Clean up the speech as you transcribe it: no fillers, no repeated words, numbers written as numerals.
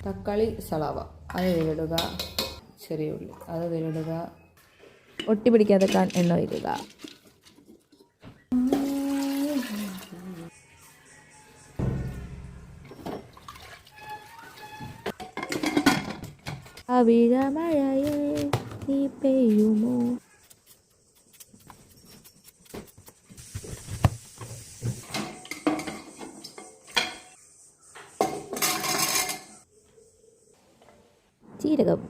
തക്കാളി സളാവ അത് ഇതിലിടുക, ചെറിയ ഉള്ളി അത് ഇതിലിടുക, ഒട്ടി പിടിക്കാതെക്കാൻ എണ്ണ ഒഴിക്കുക. അവിഴ മഴയേ നീ പെയ്യുമോ. ജീരകം